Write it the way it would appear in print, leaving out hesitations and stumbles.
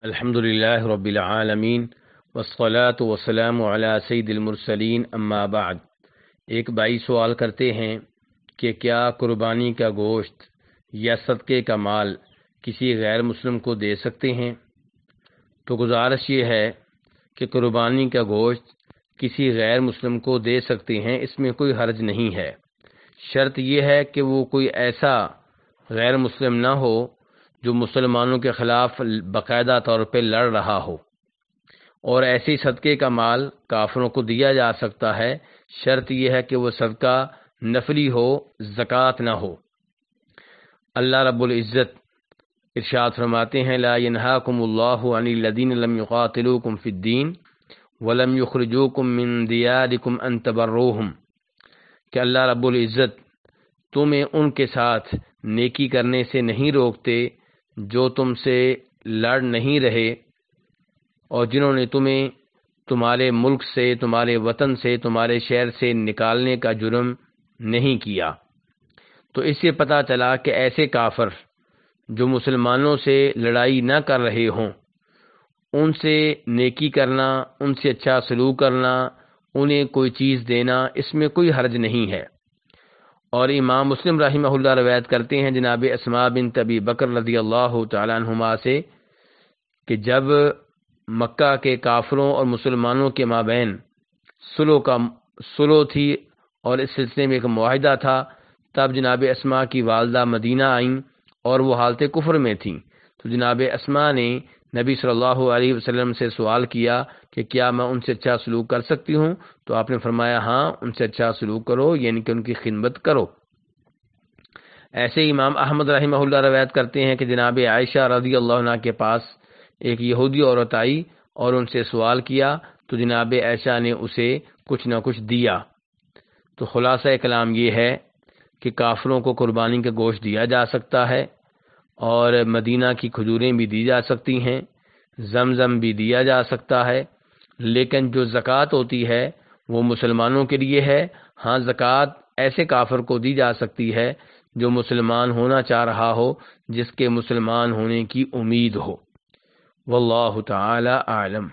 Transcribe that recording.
الحمد للہ رب العالمین والصلاة والسلام علی سید المرسلین اما بعد۔ ایک بھائی سوال کرتے ہیں کہ کیا قربانی کا گوشت یا صدقے کا مال کسی غیر مسلم کو دے سکتے ہیں؟ تو گزارش یہ ہے کہ قربانی کا گوشت کسی غیر مسلم کو دے سکتے ہیں، اس میں کوئی حرج نہیں ہے۔ شرط یہ ہے کہ وہ کوئی ایسا غیر مسلم نہ ہو جو مسلمانوں کے خلاف باقاعدہ طور پہ لڑ رہا ہو، اور ایسے صدقے کا مال کافروں کو دیا جا سکتا ہے۔ شرط یہ ہے کہ وہ صدقہ نفلی ہو، زکوٰۃ نہ ہو۔ اللہ رب العزت ارشاد فرماتے ہیں لا ینہاکم اللہ عن الذین لم یقاتلوکم فی الدین ولم یخرجوکم من دیارکم ان تبروہم، کہ اللہ رب العزت تمہیں ان کے ساتھ نیکی کرنے سے نہیں روکتے جو تم سے لڑ نہیں رہے اور جنہوں نے تمہیں تمہارے ملک سے، تمہارے وطن سے، تمہارے شہر سے نکالنے کا جرم نہیں کیا۔ تو اس سے پتہ چلا کہ ایسے کافر جو مسلمانوں سے لڑائی نہ کر رہے ہوں، ان سے نیکی کرنا، ان سے اچھا سلوک کرنا، انہیں کوئی چیز دینا، اس میں کوئی حرج نہیں ہے۔ اور امام مسلم رحمہ اللہ روایت کرتے ہیں جناب اسماء بنت ابی بکر رضی اللہ تعالیٰ عنہما سے کہ جب مکہ کے کافروں اور مسلمانوں کے مابین صلح تھی اور اس سلسلے میں ایک معاہدہ تھا، تب جناب اسماء کی والدہ مدینہ آئیں اور وہ حالت کفر میں تھیں۔ تو جناب اسماء نے نبی صلی اللہ علیہ وسلم سے سوال کیا کہ کیا میں ان سے اچھا سلوک کر سکتی ہوں؟ تو آپ نے فرمایا ہاں، ان سے اچھا سلوک کرو، یعنی کہ ان کی خدمت کرو۔ ایسے امام احمد رحمہ اللہ روایت کرتے ہیں کہ جناب عائشہ رضی اللہ عنہ کے پاس ایک یہودی عورت آئی اور ان سے سوال کیا، تو جناب عائشہ نے اسے کچھ نہ کچھ دیا۔ تو خلاصہ کلام یہ ہے کہ کافروں کو قربانی کا گوشت دیا جا سکتا ہے، اور مدینہ کی کھجوریں بھی دی جا سکتی ہیں، زمزم بھی دیا جا سکتا ہے، لیکن جو زکوٰۃ ہوتی ہے وہ مسلمانوں کے لیے ہے۔ ہاں، زکوٰۃ ایسے کافر کو دی جا سکتی ہے جو مسلمان ہونا چاہ رہا ہو، جس کے مسلمان ہونے کی امید ہو۔ واللہ تعالی اعلم۔